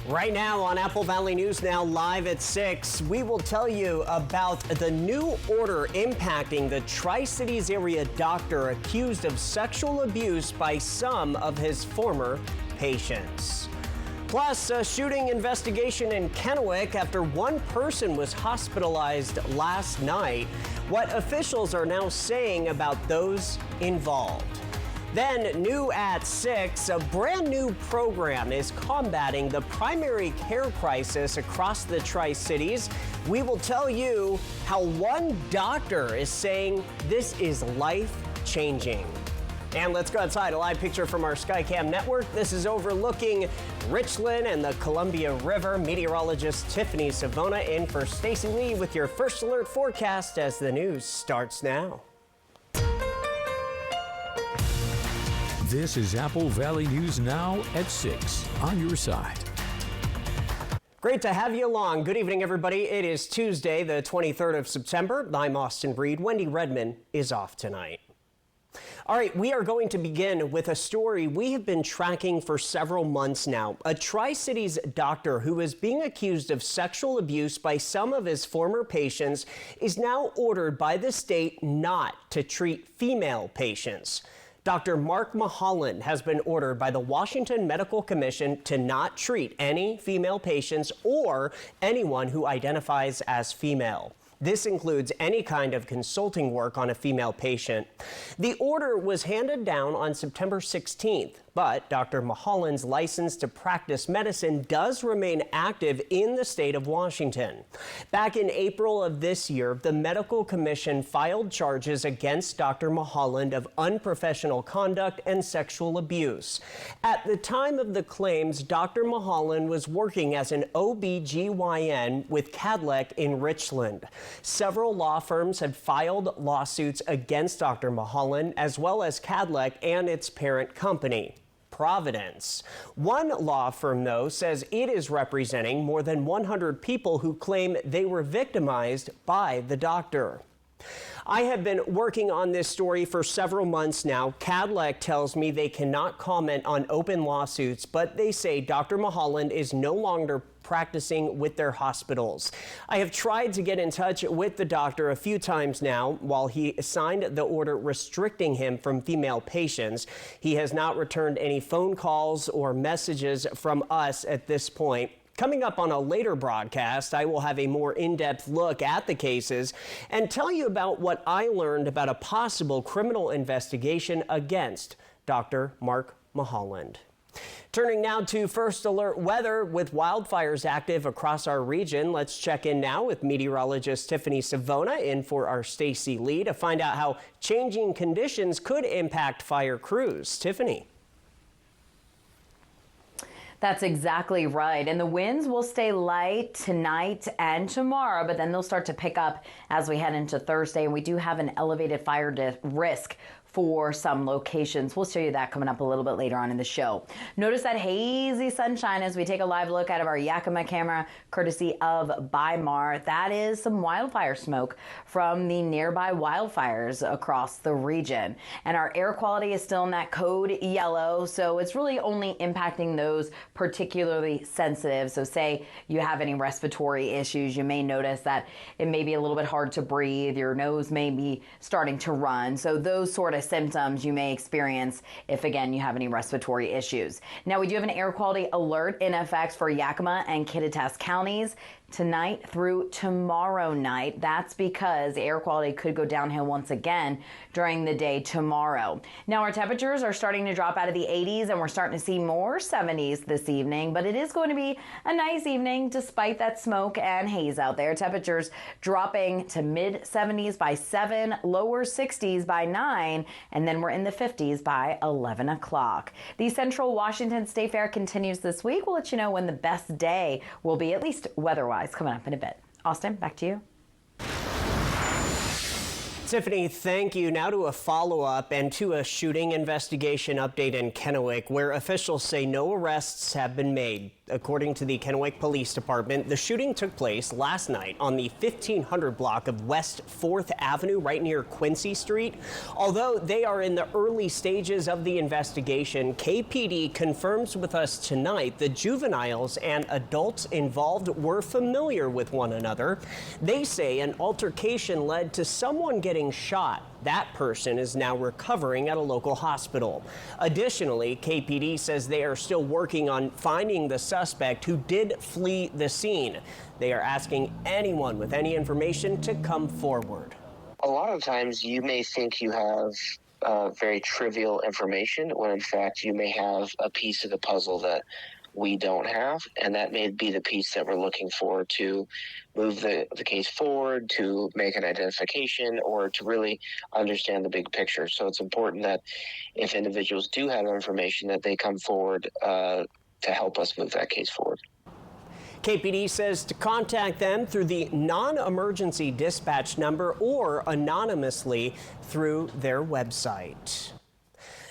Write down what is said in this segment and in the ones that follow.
Right now on Apple Valley News Now, live at 6, we will tell you about the new order impacting the Tri-Cities area doctor accused of sexual abuse by some of his former patients. Plus, a shooting investigation in Kennewick after one person was hospitalized last night. What officials are now saying about those involved. Then, new at 6, a brand new program is combating the primary care crisis across the Tri-Cities. We will tell you how one doctor is saying this is life-changing. And let's go outside. A live picture from our Skycam network. This is overlooking Richland and the Columbia River. Meteorologist Tiffany Savona in for Stacy Lee with your first alert forecast as the news starts now. This is Apple Valley News Now at 6 on your side. Great to have you along. Good evening, everybody. It is Tuesday, the 23rd of September. I'm Austin Breed. Wendy Redman is off tonight. All right, we are going to begin with a story we have been tracking for several months now. A Tri-Cities doctor who is being accused of sexual abuse by some of his former patients is now ordered by the state not to treat female patients. Dr. Mark Mulholland has been ordered by the Washington Medical Commission to not treat any female patients or anyone who identifies as female. This includes any kind of consulting work on a female patient. The order was handed down on September 16th, but Dr. Mulholland's license to practice medicine does remain active in the state of Washington. Back in April of this year, the Medical Commission filed charges against Dr. Mulholland of unprofessional conduct and sexual abuse. At the time of the claims, Dr. Mulholland was working as an OB/GYN with Kadlec in Richland. Several law firms had filed lawsuits against Dr. Mulholland, as well as Kadlec and its parent company, Providence. One law firm, though, says it is representing more than 100 people who claim they were victimized by the doctor. I have been working on this story for several months now. Kadlec tells me they cannot comment on open lawsuits, but they say Dr. Mulholland is no longer practicing with their hospitals. I have tried to get in touch with the doctor a few times now while he signed the order restricting him from female patients. He has not returned any phone calls or messages from us at this point. Coming up on a later broadcast, I will have a more in-depth look at the cases and tell you about what I learned about a possible criminal investigation against Dr. Mark Mulholland. Turning now to First Alert weather with wildfires active across our region. Let's check in now with meteorologist Tiffany Savona in for our Stacy Lee to find out how changing conditions could impact fire crews. Tiffany. That's exactly right. And the winds will stay light tonight and tomorrow, but then they'll start to pick up as we head into Thursday. And we do have an elevated fire risk for some locations. We'll show you that coming up a little bit later on in the show. Notice that hazy sunshine as we take a live look out of our Yakima camera, courtesy of BIMAR. That is some wildfire smoke from the nearby wildfires across the region. And our air quality is still in that code yellow, so it's really only impacting those particularly sensitive. So say you have any respiratory issues, you may notice that it may be a little bit hard to breathe, your nose may be starting to run. So those sort of symptoms you may experience if, again, you have any respiratory issues. Now, we do have an air quality alert in effect for Yakima and Kittitas counties tonight through tomorrow night. That's because air quality could go downhill once again during the day tomorrow. Now, our temperatures are starting to drop out of the 80s and we're starting to see more 70s this evening, but it is going to be a nice evening despite that smoke and haze out there. Temperatures dropping to mid 70s by 7, lower 60s by 9, and then we're in the 50s by 11 o'clock. The Central Washington State Fair continues this week. We'll let you know when the best day will be, at least weather-wise, coming up in a bit. Austin, back to you. Tiffany, thank you. Now to a follow-up and to a shooting investigation update in Kennewick, where officials say no arrests have been made. According to the Kennewick Police Department, the shooting took place last night on the 1500 block of West 4th Avenue, right near Quincy Street. Although they are in the early stages of the investigation, KPD confirms with us tonight the juveniles and adults involved were familiar with one another. They say an altercation led to someone getting shot. That person is now recovering at a local hospital. Additionally, KPD says they are still working on finding the suspect who did flee the scene. They are asking anyone with any information to come forward. A lot of times you may think you have very trivial information when in fact you may have a piece of the puzzle that we don't have, and that may be the piece that we're looking for to move the case forward, to make an identification, or to really understand the big picture. So it's important that if individuals do have information, that they come forward to help us move that case forward. KPD says to contact them through the non-emergency dispatch number or anonymously through their website.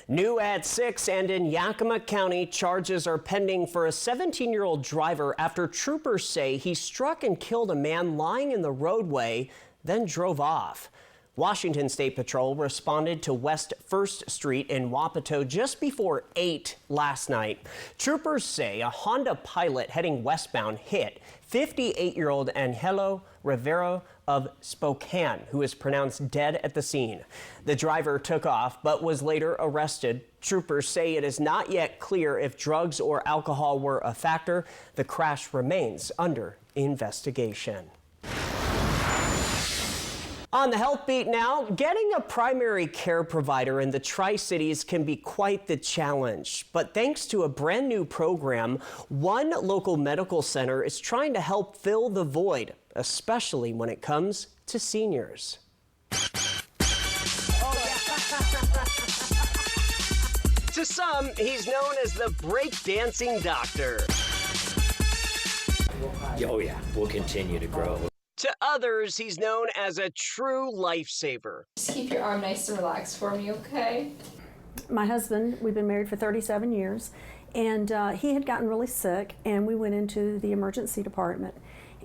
New at 6 and in Yakima County, charges are pending for a 17-year-old driver after troopers say he struck and killed a man lying in the roadway, then drove off. Washington State Patrol responded to West 1st Street in Wapato just before 8 last night. Troopers say a Honda Pilot heading westbound hit 58-year-old Angelo Rivero of Spokane, who is pronounced dead at the scene. The driver took off but was later arrested. Troopers say it is not yet clear if drugs or alcohol were a factor. The crash remains under investigation. On the health beat now, getting a primary care provider in the Tri-Cities can be quite the challenge. But thanks to a brand new program, one local medical center is trying to help fill the void, especially when it comes to seniors. To some, he's known as the break-dancing doctor. Oh yeah, we'll continue to grow. To others, he's known as a true lifesaver. Just keep your arm nice and relaxed for me, okay? My husband, we've been married for 37 years, and he had gotten really sick, and we went into the emergency department.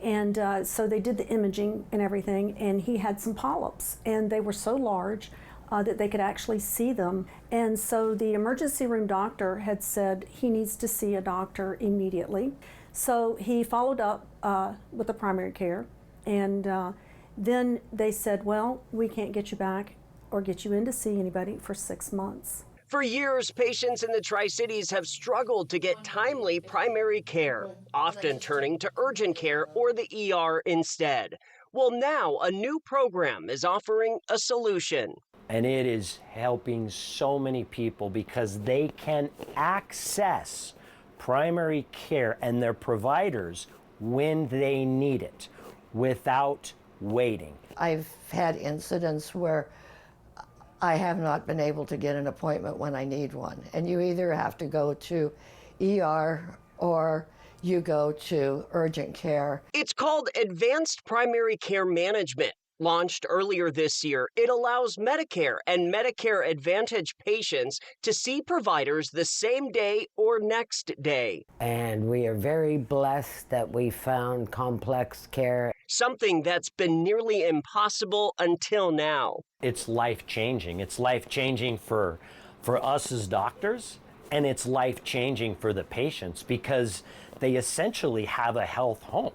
And so they did the imaging and everything, and he had some polyps, and they were so large that they could actually see them. And so the emergency room doctor had said he needs to see a doctor immediately. So he followed up with the primary care. And then they said, well, we can't get you back or get you in to see anybody for 6 months. For years, patients in the Tri-Cities have struggled to get timely primary care, often turning to urgent care or the ER instead. Well, now a new program is offering a solution. And it is helping so many people because they can access primary care and their providers when they need it, without waiting. I've had incidents where I have not been able to get an appointment when I need one. And you either have to go to ER or you go to urgent care. It's called Advanced Primary Care Management. Launched earlier this year, it allows Medicare and Medicare Advantage patients to see providers the same day or next day. And we are very blessed that we found complex care. Something that's been nearly impossible until now. It's life-changing. It's life-changing for us as doctors, and it's life-changing for the patients because they essentially have a health home.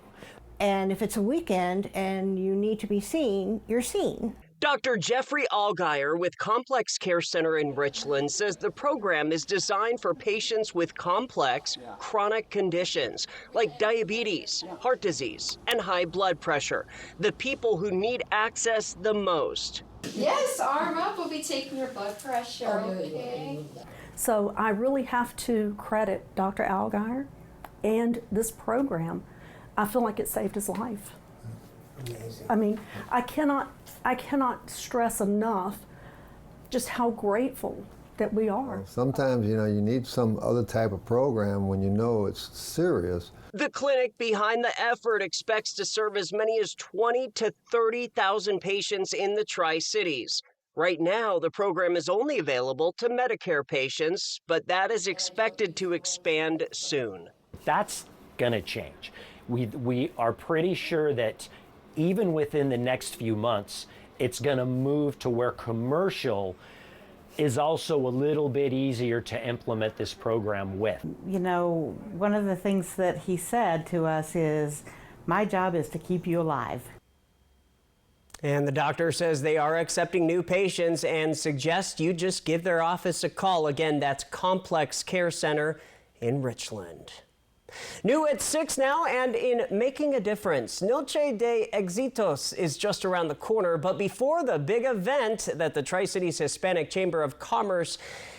And if it's a weekend and you need to be seen, you're seen. Dr. Jeffrey Allgaier with Complex Care Center in Richland says the program is designed for patients with complex, chronic conditions like diabetes, heart disease, and high blood pressure, the people who need access the most. Yes, arm up. We'll be taking your blood pressure, okay? So I really have to credit Dr. Allgaier and this program. I feel like it saved his life. Amazing. I mean, I cannot stress enough just how grateful that we are. Sometimes, you need some other type of program when you know it's serious. The clinic behind the effort expects to serve as many as 20 to 30,000 patients in the Tri-Cities. Right now, the program is only available to Medicare patients, but that is expected to expand soon. That's going to change. We are pretty sure that even within the next few months, it's going to move to where commercial is also a little bit easier to implement this program with. One of the things that he said to us is, my job is to keep you alive. And the doctor says they are accepting new patients and suggests you just give their office a call. Again, that's Complex Care Center in Richland. New at 6 now, and in making a difference, Noche de Éxitos is just around the corner. But before the big event that the Tri-Cities Hispanic Chamber of Commerce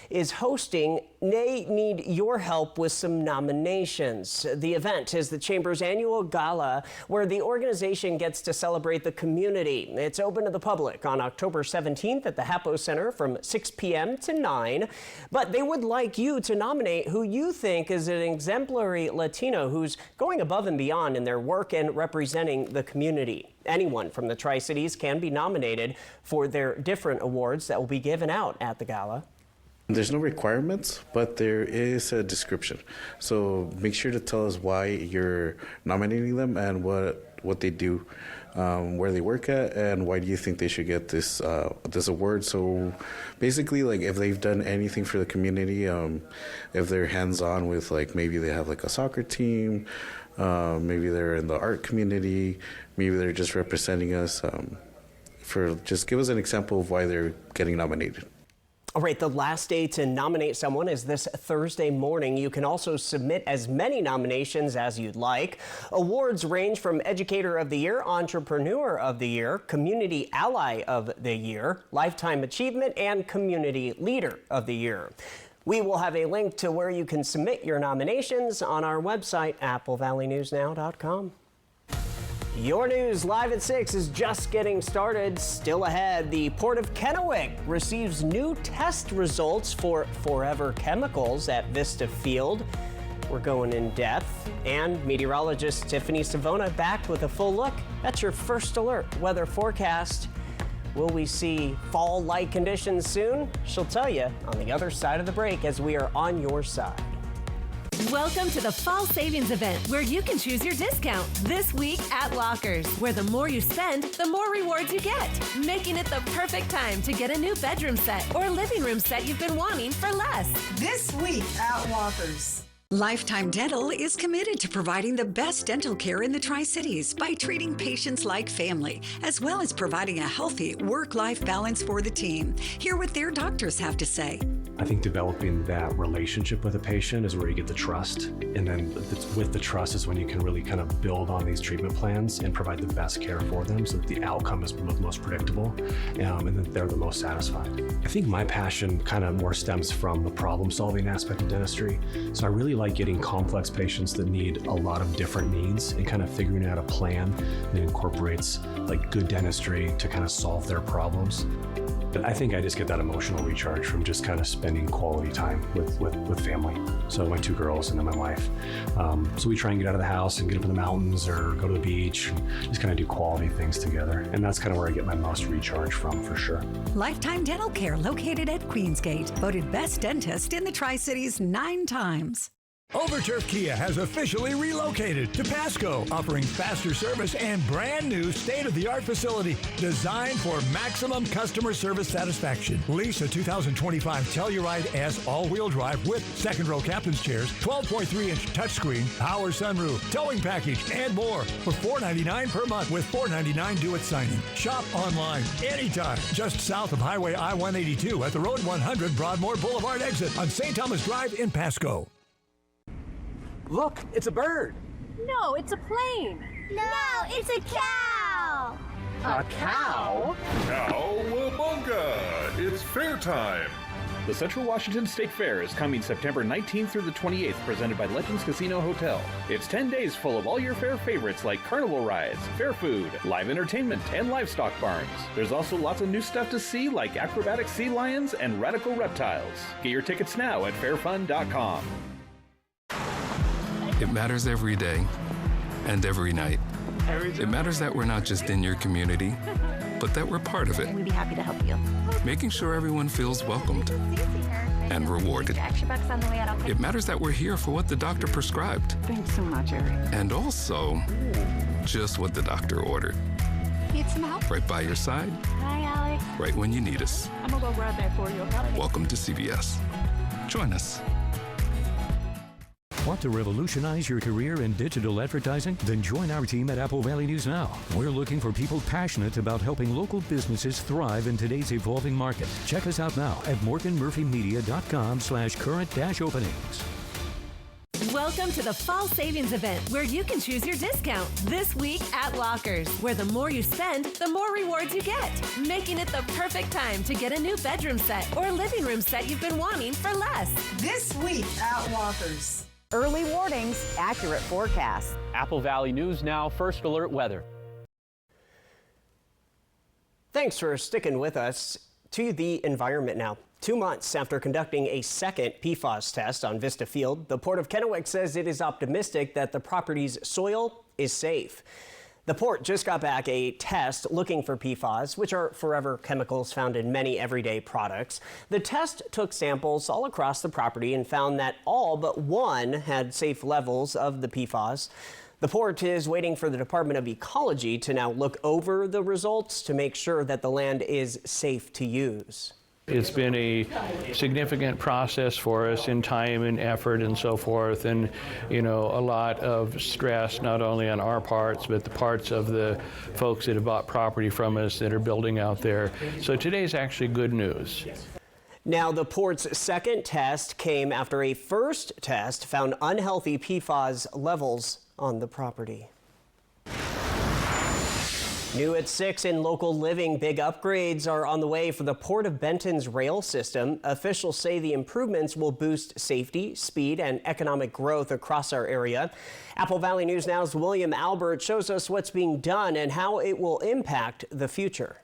is hosting, they need your help with some nominations. The event is the Chamber's annual gala where the organization gets to celebrate the community. It's open to the public on October 17th at the Hapo Center from 6 p.m. to 9. But they would like you to nominate who you think is an exemplary Latino who's going above and beyond in their work and representing the community. Anyone from the Tri-Cities can be nominated for their different awards that will be given out at the gala. There's no requirements, but there is a description. So make sure to tell us why you're nominating them and what they do, where they work at, and why do you think they should get this award. So basically, like, if they've done anything for the community, if they're hands-on with, like, maybe they have like a soccer team, maybe they're in the art community, maybe they're just representing us. Just give us an example of why they're getting nominated. All right, the last day to nominate someone is this Thursday morning. You can also submit as many nominations as you'd like. Awards range from Educator of the Year, Entrepreneur of the Year, Community Ally of the Year, Lifetime Achievement, and Community Leader of the Year. We will have a link to where you can submit your nominations on our website, applevalleynewsnow.com. Your news live at 6 is just getting started. Still ahead, the Port of Kennewick receives new test results for forever chemicals at Vista Field. We're going in depth. And meteorologist Tiffany Savona back with a full look. That's your first alert weather forecast. Will we see fall-like conditions soon? She'll tell you on the other side of the break as we are on your side. Welcome to the Fall Savings Event, where you can choose your discount this week at Lockers, where the more you spend, the more rewards you get, making it the perfect time to get a new bedroom set or living room set you've been wanting for less. This week at Lockers. Lifetime Dental is committed to providing the best dental care in the Tri-Cities by treating patients like family, as well as providing a healthy work-life balance for the team. Hear what their doctors have to say. I think developing that relationship with a patient is where you get the trust. And then with the trust is when you can really kind of build on these treatment plans and provide the best care for them so that the outcome is most predictable and that they're the most satisfied. I think my passion kind of more stems from the problem-solving aspect of dentistry. So I really like getting complex patients that need a lot of different needs and kind of figuring out a plan that incorporates like good dentistry to kind of solve their problems. I think I just get that emotional recharge from just kind of spending quality time with family. So my two girls and then my wife. So we try and get out of the house and get up in the mountains or go to the beach and just kind of do quality things together. And that's kind of where I get my most recharge from, for sure. Lifetime Dental Care, located at Queensgate, voted best dentist in the Tri-Cities 9 times. Overturf Kia has officially relocated to Pasco, offering faster service and brand new state-of-the-art facility designed for maximum customer service satisfaction. Lease a 2025 Telluride S all-wheel drive with second-row captain's chairs, 12.3-inch touchscreen, power sunroof, towing package, and more for $499 per month with $499 due at signing. Shop online anytime, just south of Highway I-182 at the Road 100 Broadmoor Boulevard exit on St. Thomas Drive in Pasco. Look, it's a bird. No, it's a plane. No, it's a cow. A cow? Cowabunga! It's fair time. The Central Washington State Fair is coming September 19th through the 28th, presented by Legends Casino Hotel. It's 10 days full of all your fair favorites like carnival rides, fair food, live entertainment, and livestock barns. There's also lots of new stuff to see like acrobatic sea lions and radical reptiles. Get your tickets now at fairfun.com. It matters every day and every night. It matters that we're not just in your community, but that we're part of it. We'd be happy to help you. Making sure everyone feels welcomed and rewarded. Extra bucks on the way out. It matters that we're here for what the doctor prescribed. Thanks so much, Eric. And also, just what the doctor ordered. Need some help? Right by your side, Hi, Alex. right when you need us. I'm gonna go grab that for you. Okay? Welcome to CVS. Join us. Want to revolutionize your career in digital advertising? Then join our team at Apple Valley News Now. We're looking for people passionate about helping local businesses thrive in today's evolving market. Check us out now at morganmurphymedia.com/current-openings. Welcome to the Fall Savings Event, where you can choose your discount this week at Lockers, where the more you spend, the more rewards you get, making it the perfect time to get a new bedroom set or living room set you've been wanting for less. This week at Lockers. Early warnings, accurate forecasts. Apple Valley News Now, First Alert Weather. Thanks for sticking with us. To the environment now. 2 months after conducting a second PFAS test on Vista Field, the Port of Kennewick says it is optimistic that the property's soil is safe. The port just got back a test looking for PFAS, which are forever chemicals found in many everyday products. The test took samples all across the property and found that all but one had safe levels of the PFAS. The port is waiting for the Department of Ecology to now look over the results to make sure that the land is safe to use. It's been a significant process for us in time and effort and so forth, and a lot of stress not only on our parts but the parts of the folks that have bought property from us that are building out there. So today's actually good news. Now, the port's second test came after a first test found unhealthy PFAS levels on the property. New at 6 in local living, big upgrades are on the way for the Port of Benton's rail system. Officials say the improvements will boost safety, speed, and economic growth across our area. Apple Valley News Now's William Albert shows us what's being done and how it will impact the future.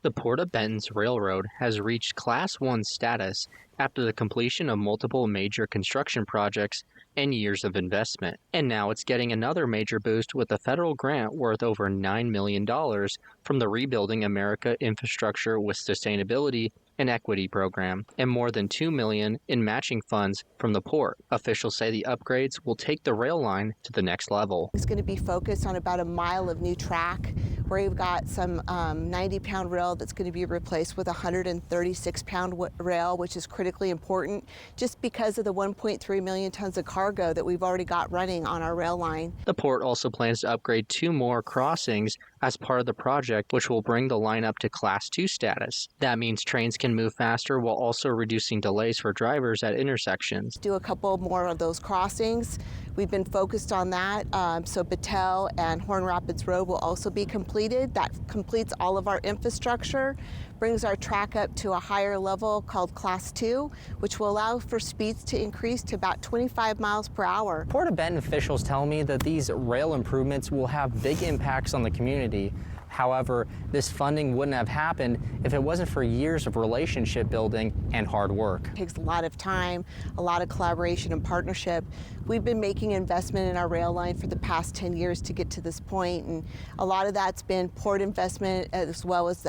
The Port of Benton's railroad has reached Class 1 status after the completion of multiple major construction projects and years of investment. And now it's getting another major boost with a federal grant worth over $9 million from the Rebuilding America Infrastructure with Sustainability and Equity program, and more than $2 million in matching funds from the port. Officials say the upgrades will take the rail line to the next level. It's going to be focused on about a mile of new track, where you've got some 90-pound rail that's going to be replaced with a 136-pound rail, which is critically important just because of the 1.3 million tons of cargo that we've already got running on our rail line. The port also plans to upgrade 2 more crossings as part of the project, which will bring the line up to Class 2 status. That means trains can move faster while also reducing delays for drivers at intersections. Do a couple more of those crossings. We've been focused on that. So Battelle and Horn Rapids Road will also be completed. That completes all of our infrastructure, brings our track up to a higher level called Class 2, which will allow for speeds to increase to about 25 miles per hour. Port of Benton officials tell me that these rail improvements will have big impacts on the community. However, this funding wouldn't have happened if it wasn't for years of relationship building and hard work. It takes a lot of time, a lot of collaboration and partnership. We've been making investment in our rail line for the past 10 years to get to this point, and a lot of that's been port investment as well as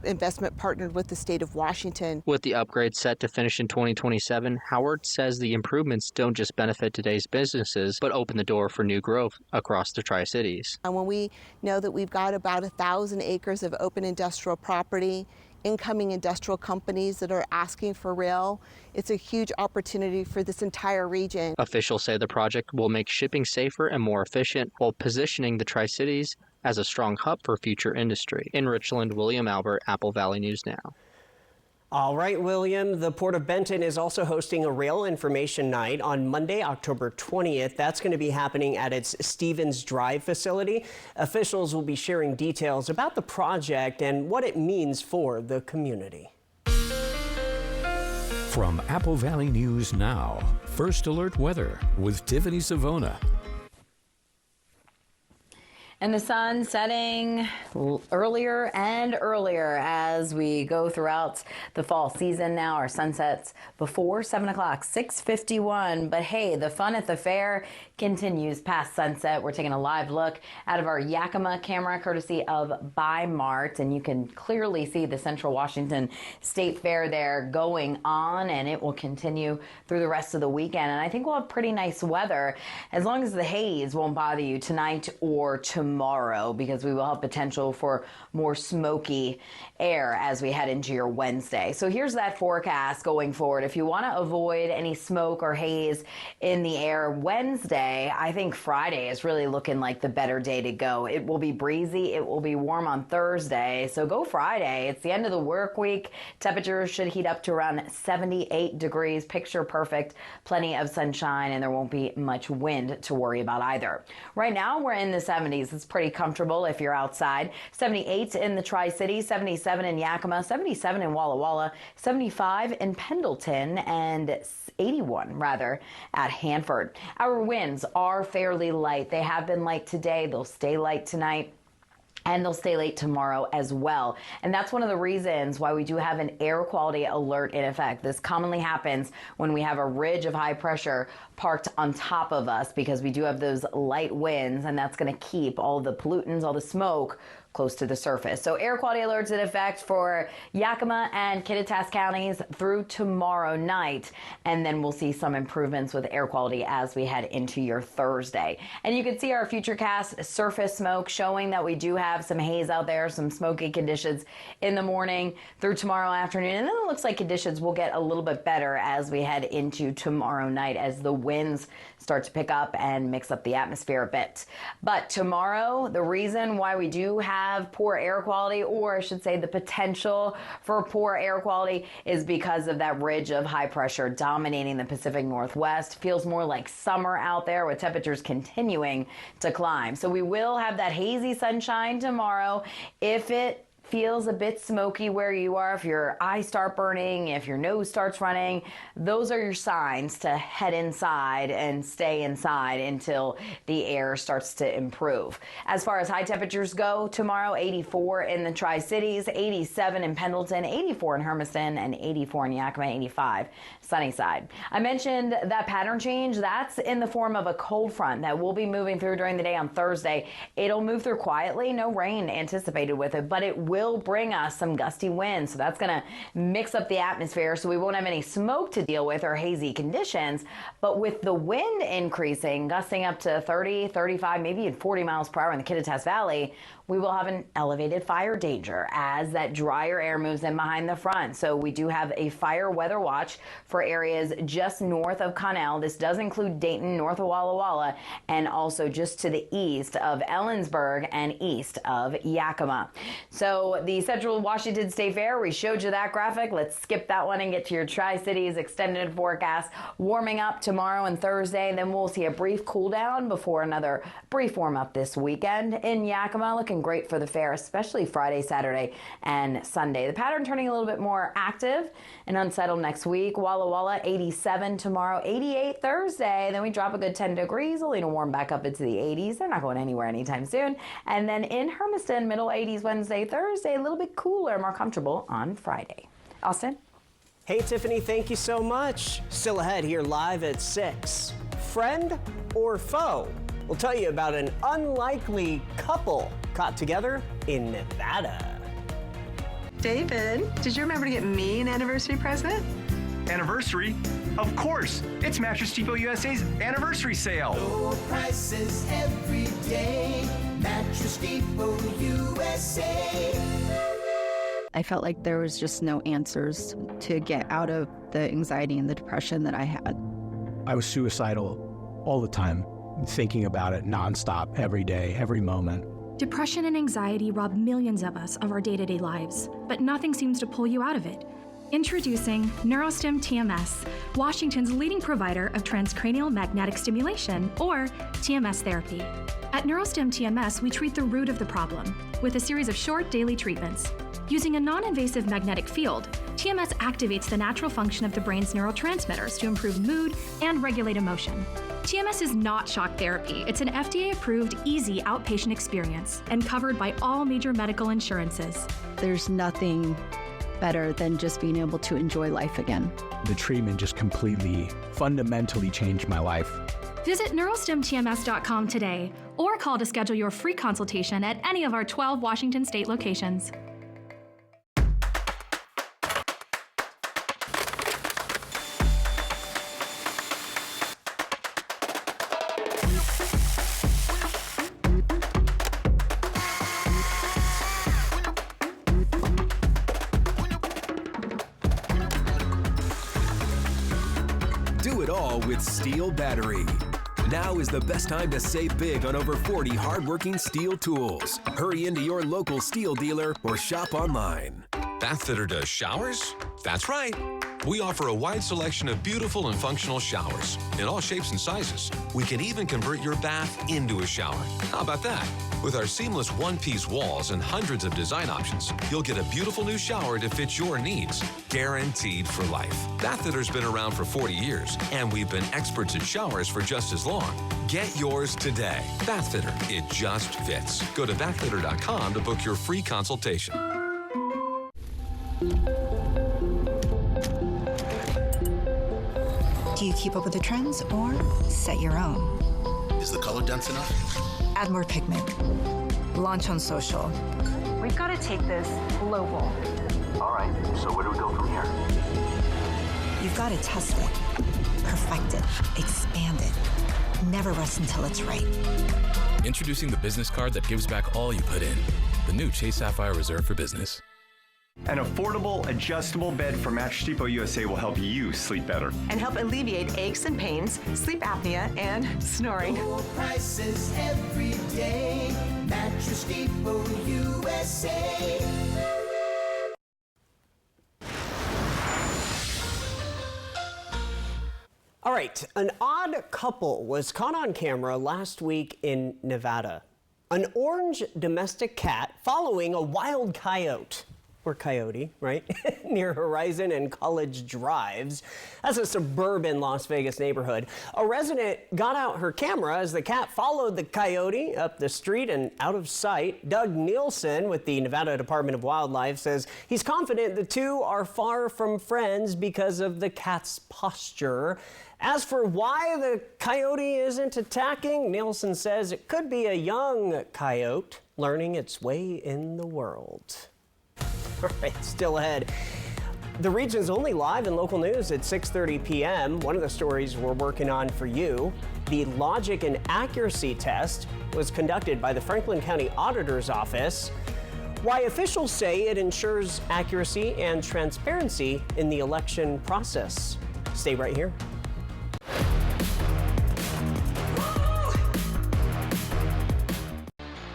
investment partnered with the state of Washington. With the upgrade set to finish in 2027, Howard says the improvements don't just benefit today's businesses, but open the door for new growth across the Tri-Cities. And when we know that we've got about 1,000 acres of open industrial property, incoming industrial companies that are asking for rail, it's a huge opportunity for this entire region. Officials say the project will make shipping safer and more efficient while positioning the Tri-Cities as a strong hub for future industry. In Richland, William Albert, Apple Valley News Now. All right, William, the Port of Benton is also hosting a rail information night on Monday, October 20th. That's going to be happening at its Stevens Drive facility. Officials will be sharing details about the project and what it means for the community. From Apple Valley News Now, First Alert Weather with Tiffany Savona. And the sun setting earlier and earlier as we go throughout the fall season now. Our sunsets before 7 o'clock, 6:51. But hey, the fun at the fair continues past sunset. We're taking a live look out of our Yakima camera, courtesy of Bi-Mart. And you can clearly see the Central Washington State Fair there going on. And it will continue through the rest of the weekend. And I think we'll have pretty nice weather as long as the haze won't bother you tonight or tomorrow, because we will have potential for more smoky air as we head into your Wednesday. So here's that forecast going forward. If you want to avoid any smoke or haze in the air Wednesday, I think Friday is really looking like the better day to go. It will be breezy. It will be warm on Thursday. So go Friday. It's the end of the work week. Temperatures should heat up to around 78 degrees. Picture perfect. Plenty of sunshine, and there won't be much wind to worry about either. Right now, we're in the 70s. It's pretty comfortable if you're outside. 78 in the Tri-Cities, 77 in Yakima, 77 in Walla Walla, 75 in Pendleton, and 81 at Hanford. Our winds are fairly light. They have been light today. They'll stay light tonight. And they'll stay late tomorrow as well. And that's one of the reasons why we do have an air quality alert in effect. This commonly happens when we have a ridge of high pressure parked on top of us, because we do have those light winds, and that's going to keep all the pollutants, all the smoke close to the surface. So air quality alerts in effect for Yakima and Kittitas counties through tomorrow night. And then we'll see some improvements with air quality as we head into your Thursday. And you can see our Futurecast surface smoke showing that we do have some haze out there, some smoky conditions in the morning through tomorrow afternoon. And then it looks like conditions will get a little bit better as we head into tomorrow night, as the winds start to pick up and mix up the atmosphere a bit. But tomorrow, the reason why we do have poor air quality, or I should say the potential for poor air quality, is because of that ridge of high pressure dominating the Pacific Northwest. Feels more like summer out there, with temperatures continuing to climb. So we will have that hazy sunshine tomorrow. If it feels a bit smoky where you are, if your eyes start burning, if your nose starts running, those are your signs to head inside and stay inside until the air starts to improve. As far as high temperatures go, tomorrow 84 in the Tri-Cities, 87 in Pendleton, 84 in Hermiston, and 84 in Yakima, 85 Sunnyside. I mentioned that pattern change. That's in the form of a cold front that will be moving through during the day on Thursday. It'll move through quietly, no rain anticipated with it, but it will bring us some gusty winds. So that's going to mix up the atmosphere, so we won't have any smoke to deal with or hazy conditions. But with the wind increasing, gusting up to 30, 35, maybe even 40 miles per hour in the Kittitas Valley, we will have an elevated fire danger as that drier air moves in behind the front. So we do have a fire weather watch for areas just north of Connell. This does include Dayton, north of Walla Walla, and also just to the east of Ellensburg and east of Yakima. So the Central Washington State Fair, we showed you that graphic. Let's skip that one and get to your Tri-Cities extended forecast. Warming up tomorrow and Thursday, then we'll see a brief cool down before another brief warm up this weekend in Yakima. Looking great for the fair, especially Friday, Saturday, and Sunday. The pattern turning a little bit more active and unsettled next week. Walla Walla 87 tomorrow, 88 Thursday. Then we drop a good 10 degrees, only to warm back up into the 80s. They're not going anywhere anytime soon. And then in Hermiston, middle 80s Wednesday, Thursday, a little bit cooler, more comfortable on Friday. Austin? Hey, Tiffany, thank you so much. Still ahead here live at 6. Friend or foe? We'll tell you about an unlikely couple caught together in Nevada. David, did you remember to get me an anniversary present? Anniversary? Of course! It's Mattress Depot USA's anniversary sale. Low prices every day. Mattress Depot USA. I felt like there was just no answers to get out of the anxiety and the depression that I had. I was suicidal all the time, thinking about it nonstop, every day, every moment. Depression and anxiety rob millions of us of our day-to-day lives, but nothing seems to pull you out of it. Introducing NeuroStim TMS, Washington's leading provider of transcranial magnetic stimulation, or TMS therapy. At NeuroStim TMS, we treat the root of the problem with a series of short daily treatments. Using a non-invasive magnetic field, TMS activates the natural function of the brain's neurotransmitters to improve mood and regulate emotion. TMS is not shock therapy. It's an FDA-approved, easy outpatient experience and covered by all major medical insurances. There's nothing better than just being able to enjoy life again. The treatment just completely, fundamentally changed my life. Visit neurostemtms.com today or call to schedule your free consultation at any of our 12 Washington state locations. Do it all with Steel Battery. Now is the best time to save big on over 40 hardworking Steel tools. Hurry into your local Steel dealer or shop online. Bathfitter does showers? That's right. We offer a wide selection of beautiful and functional showers in all shapes and sizes. We can even convert your bath into a shower. How about that? With our seamless one-piece walls and hundreds of design options, you'll get a beautiful new shower to fit your needs, guaranteed for life. Bathfitter's been around for 40 years, and we've been experts at showers for just as long. Get yours today. Bathfitter, it just fits. Go to bathfitter.com to book your free consultation. Do you keep up with the trends or set your own? Is the color dense enough? Add more pigment. Launch on social. We've got to take this global. All right, so where do we go from here? You've got to test it, perfect it, expand it. Never rest until it's right. Introducing the business card that gives back all you put in. The new Chase Sapphire Reserve for Business. An affordable, adjustable bed from Mattress Depot USA will help you sleep better. And help alleviate aches and pains, sleep apnea, and snoring. Low prices every day. Mattress Depot USA. All right, an odd couple was caught on camera last week in Nevada. An orange domestic cat following a wild coyote. Or coyote, right? Near Horizon and College Drives. That's a suburban Las Vegas neighborhood. A resident got out her camera as the cat followed the coyote up the street and out of sight. Doug Nielsen with the Nevada Department of Wildlife says he's confident the two are far from friends because of the cat's posture. As for why the coyote isn't attacking, Nielsen says it could be a young coyote learning its way in the world. All right, still ahead. The region's only live in local news at 6:30 p.m. One of the stories we're working on for you, the logic and accuracy test was conducted by the Franklin County Auditor's Office. Why officials say it ensures accuracy and transparency in the election process. Stay right here.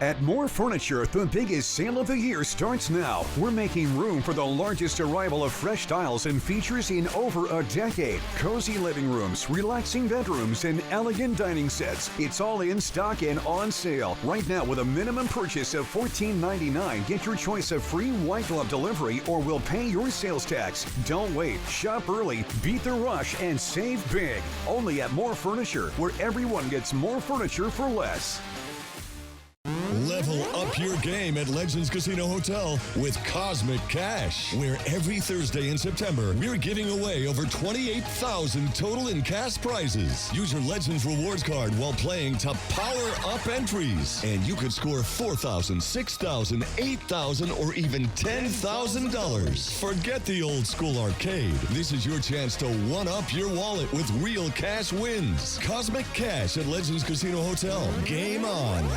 At More Furniture, the biggest sale of the year starts now. We're making room for the largest arrival of fresh styles and features in over a decade. Cozy living rooms, relaxing bedrooms, and elegant dining sets. It's all in stock and on sale. Right now, with a minimum purchase of $14.99, get your choice of free white glove delivery or we'll pay your sales tax. Don't wait. Shop early, beat the rush, and save big. Only at More Furniture, where everyone gets more furniture for less. Level up your game at Legends Casino Hotel with Cosmic Cash, where every Thursday in September, we're giving away over $28,000 total in cash prizes. Use your Legends rewards card while playing to power up entries, and you could score $4,000, $6,000, $8,000, or even $10,000. Forget the old school arcade. This is your chance to one-up your wallet with real cash wins. Cosmic Cash at Legends Casino Hotel. Game on.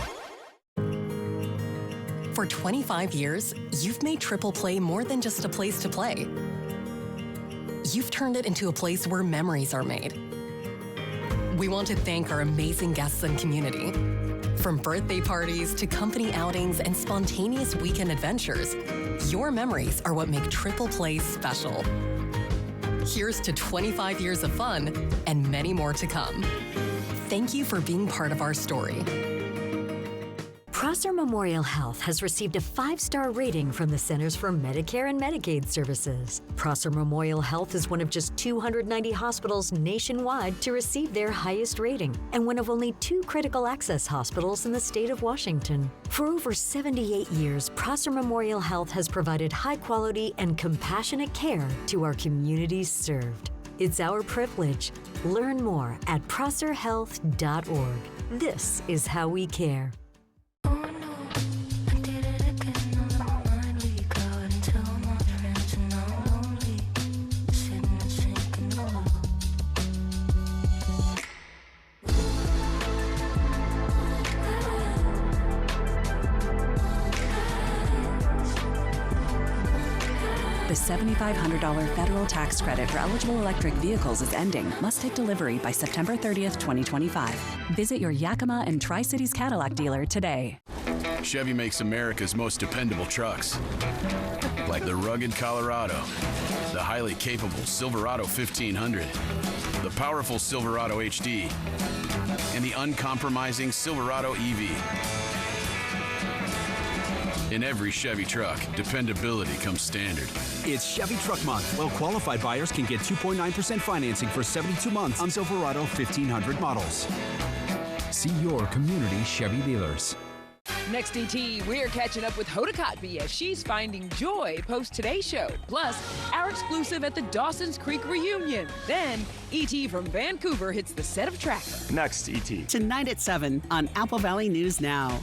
For 25 years, you've made Triple Play more than just a place to play. You've turned it into a place where memories are made. We want to thank our amazing guests and community. From birthday parties to company outings and spontaneous weekend adventures, your memories are what make Triple Play special. Here's to 25 years of fun and many more to come. Thank you for being part of our story. Prosser Memorial Health has received a 5-star rating from the Centers for Medicare and Medicaid Services. Prosser Memorial Health is one of just 290 hospitals nationwide to receive their highest rating, and one of only 2 critical access hospitals in the state of Washington. For over 78 years, Prosser Memorial Health has provided high-quality and compassionate care to our communities served. It's our privilege. Learn more at prosserhealth.org. This is how we care. The $7,500 federal tax credit for eligible electric vehicles is ending. Must take delivery by September 30th, 2025. Visit your Yakima and Tri-Cities Cadillac dealer today. Chevy makes America's most dependable trucks, like the rugged Colorado, the highly capable Silverado 1500, the powerful Silverado HD, and the uncompromising Silverado EV. In every Chevy truck, dependability comes standard. It's Chevy Truck Month. Well-qualified buyers can get 2.9% financing for 72 months on Silverado 1500 models. See your community Chevy dealers. Next ET, we're catching up with Hoda Kotb as she's finding joy post Today's Show. Plus, our exclusive at the Dawson's Creek reunion. Then, ET from Vancouver hits the set of Tracker. Next ET. Tonight at 7 on Apple Valley News Now.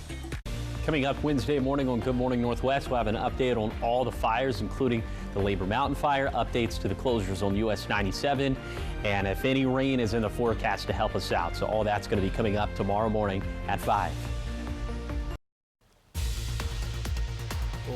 Coming up Wednesday morning on Good Morning Northwest, we'll have an update on all the fires, including the Labor Mountain fire, updates to the closures on US 97, and if any rain is in the forecast to help us out. So all that's going to be coming up tomorrow morning at 5.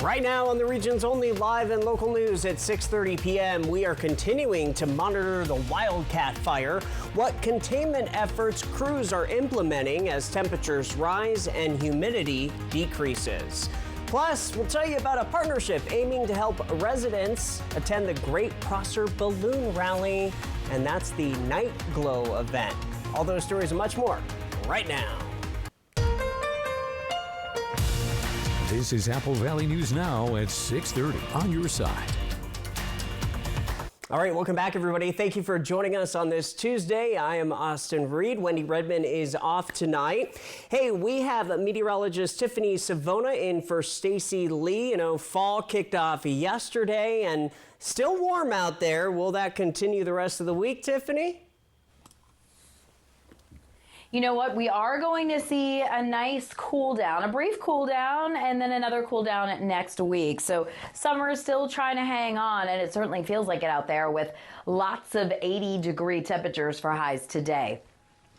Right now on the region's only live and local news at 6:30 p.m., we are continuing to monitor the Wildcat fire, what containment efforts crews are implementing as temperatures rise and humidity decreases. Plus, we'll tell you about a partnership aiming to help residents attend the Great Prosser Balloon Rally, and that's the Night Glow event. All those stories and much more right now. This is Apple Valley News Now at 6:30 on your side. All right, welcome back, everybody. Thank you for joining us on this Tuesday. I am Austin Reed. Wendy Redman is off tonight. Hey, we have meteorologist Tiffany Savona in for Stacy Lee. You know, fall kicked off yesterday and still warm out there. Will that continue the rest of the week, Tiffany? You know what? We are going to see a nice cool down, a brief cool down, and then another cool down next week. So summer is still trying to hang on, and it certainly feels like it out there with lots of 80-degree temperatures for highs today.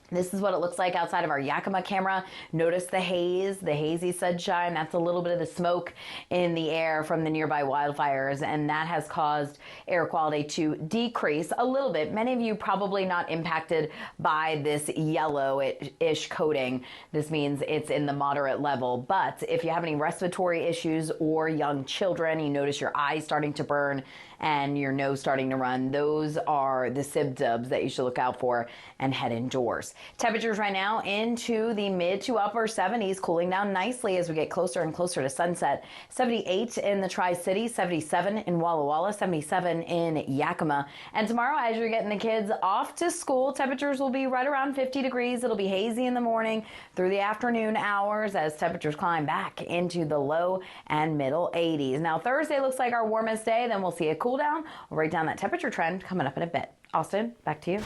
This is what it looks like outside of our Yakima camera. Notice the haze, the hazy sunshine. That's a little bit of the smoke in the air from the nearby wildfires, and that has caused air quality to decrease a little bit. Many of you probably not impacted by this yellowish coating. This means it's in the moderate level, but if you have any respiratory issues or young children, you notice your eyes starting to burn and your nose starting to run, those are the symptoms that you should look out for and head indoors. Temperatures right now into the mid to upper 70s, cooling down nicely as we get closer and closer to sunset. 78 in the Tri-Cities, 77 in Walla Walla, 77 in Yakima. And tomorrow, as you're getting the kids off to school, temperatures will be right around 50 degrees. It'll be hazy in the morning through the afternoon hours as temperatures climb back into the low and middle 80s. Now, Thursday looks like our warmest day. Then we'll see a cool down. We'll write down that temperature trend coming up in a bit. Austin, back to you.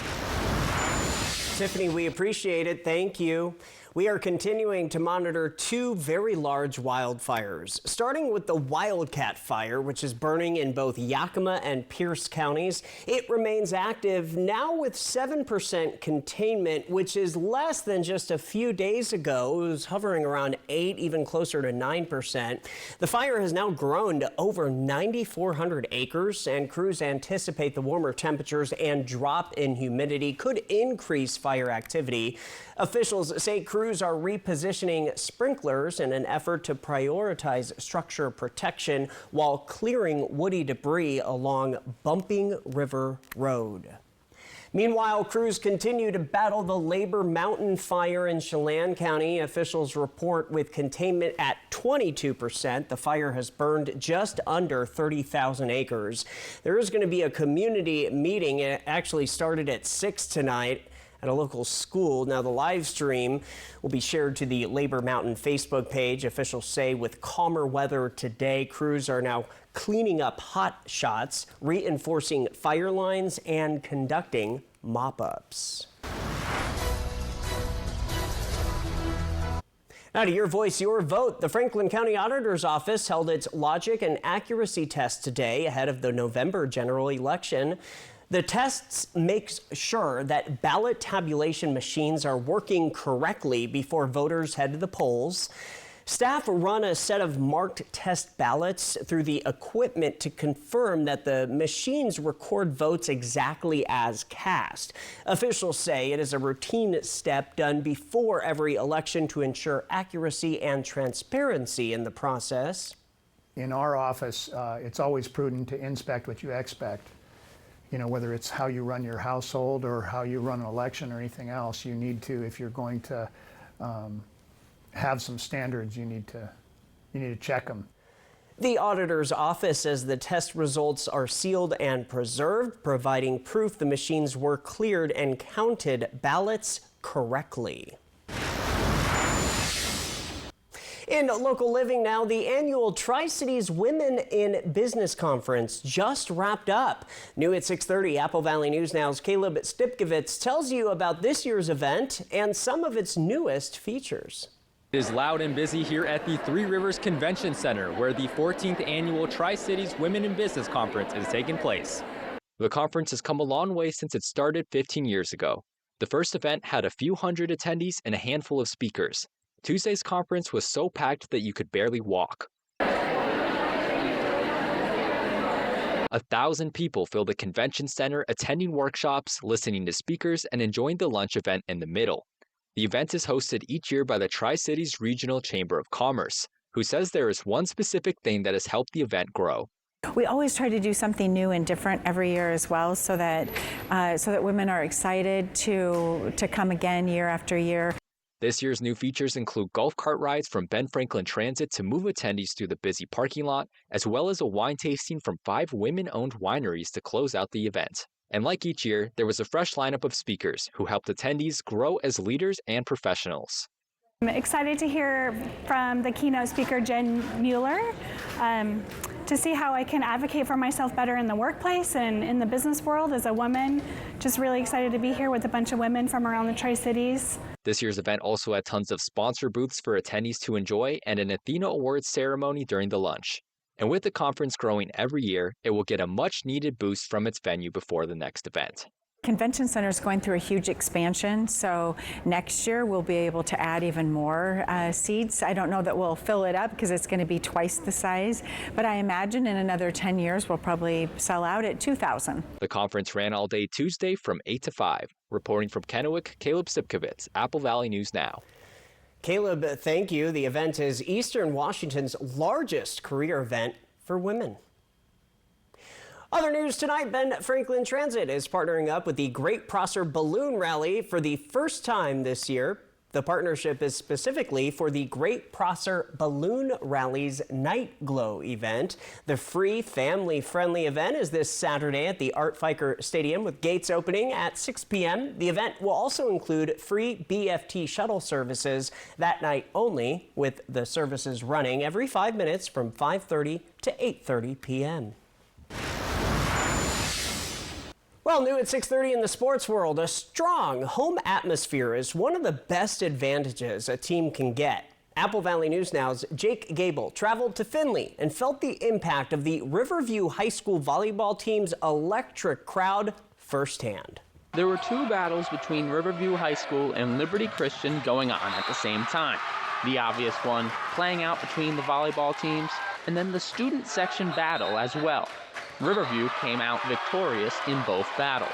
Tiffany, we appreciate it. Thank you. We are continuing to monitor two very large wildfires, starting with the Wildcat fire, which is burning in both Yakima and Pierce counties. It remains active now with 7% containment, which is less than just a few days ago. It was hovering around 8, even closer to 9%. The fire has now grown to over 9,400 acres, and crews anticipate the warmer temperatures and drop in humidity could increase fire activity. Officials say crews are repositioning sprinklers in an effort to prioritize structure protection while clearing woody debris along Bumping River Road. Meanwhile, crews continue to battle the Labor Mountain fire in Chelan County. Officials report with containment at 22%. The fire has burned just under 30,000 acres. There is going to be a community meeting. It actually started at 6 tonight at a local school. Now, the live stream will be shared to the Labor Mountain Facebook page. Officials say with calmer weather today, crews are now cleaning up hot shots, reinforcing fire lines, and conducting mop-ups. Now to Your Voice, Your Vote. The Franklin County Auditor's Office held its logic and accuracy test today ahead of the November general election. The tests make sure that ballot tabulation machines are working correctly before voters head to the polls. Staff run a set of marked test ballots through the equipment to confirm that the machines record votes exactly as cast. Officials say it is a routine step done before every election to ensure accuracy and transparency in the process. In our office, it's always prudent to inspect what you expect. You know, whether it's how you run your household or how you run an election or anything else, you need to, if you're going to have some standards, you need to check them. The auditor's office says the test results are sealed and preserved, providing proof the machines were cleared and counted ballots correctly. In local living now, the annual Tri-Cities Women in Business Conference just wrapped up. New at 6:30, Apple Valley News Now's Caleb Stipkovitz tells you about this year's event and some of its newest features. It is loud and busy here at the Three Rivers Convention Center, where the 14th annual Tri-Cities Women in Business Conference is taking place. The conference has come a long way since it started 15 years ago. The first event had a few hundred attendees and a handful of speakers. Tuesday's conference was so packed that you could barely walk. 1,000 people filled the convention center, attending workshops, listening to speakers, and enjoying the lunch event in the middle. The event is hosted each year by the Tri-Cities Regional Chamber of Commerce, who says there is one specific thing that has helped the event grow. We always try to do something new and different every year as well, so that women are excited to come again year after year. This year's new features include golf cart rides from Ben Franklin Transit to move attendees through the busy parking lot, as well as a wine tasting from 5 women-owned wineries to close out the event. And like each year, there was a fresh lineup of speakers who helped attendees grow as leaders and professionals. I'm excited to hear from the keynote speaker, Jen Mueller, to see how I can advocate for myself better in the workplace and in the business world as a woman. Just really excited to be here with a bunch of women from around the Tri-Cities. This year's event also had tons of sponsor booths for attendees to enjoy and an Athena Awards ceremony during the lunch. And with the conference growing every year, it will get a much-needed boost from its venue before the next event. Convention Center is going through a huge expansion, so next year we'll be able to add even more seats. I don't know that we'll fill it up because it's going to be twice the size, but I imagine in another 10 years we'll probably sell out at 2,000. The conference ran all day Tuesday from 8 to 5. Reporting from Kennewick, Caleb Stipkovitz, Apple Valley News Now. Caleb, thank you. The event is Eastern Washington's largest career event for women. Other news tonight, Ben Franklin Transit is partnering up with the Great Prosser Balloon Rally for the first time this year. The partnership is specifically for the Great Prosser Balloon Rally's Night Glow event. The free, family-friendly event is this Saturday at the Art Fiker Stadium with gates opening at 6 p.m. The event will also include free BFT shuttle services that night only, with the services running every 5 minutes from 5:30 to 8:30 p.m. Well, new at 6:30 in the sports world, a strong home atmosphere is one of the best advantages a team can get. Apple Valley News Now's Jake Gable traveled to Findlay and felt the impact of the Riverview High School volleyball team's electric crowd firsthand. There were 2 battles between Riverview High School and Liberty Christian going on at the same time. The obvious one playing out between the volleyball teams, and then the student section battle as well. Riverview came out victorious in both battles.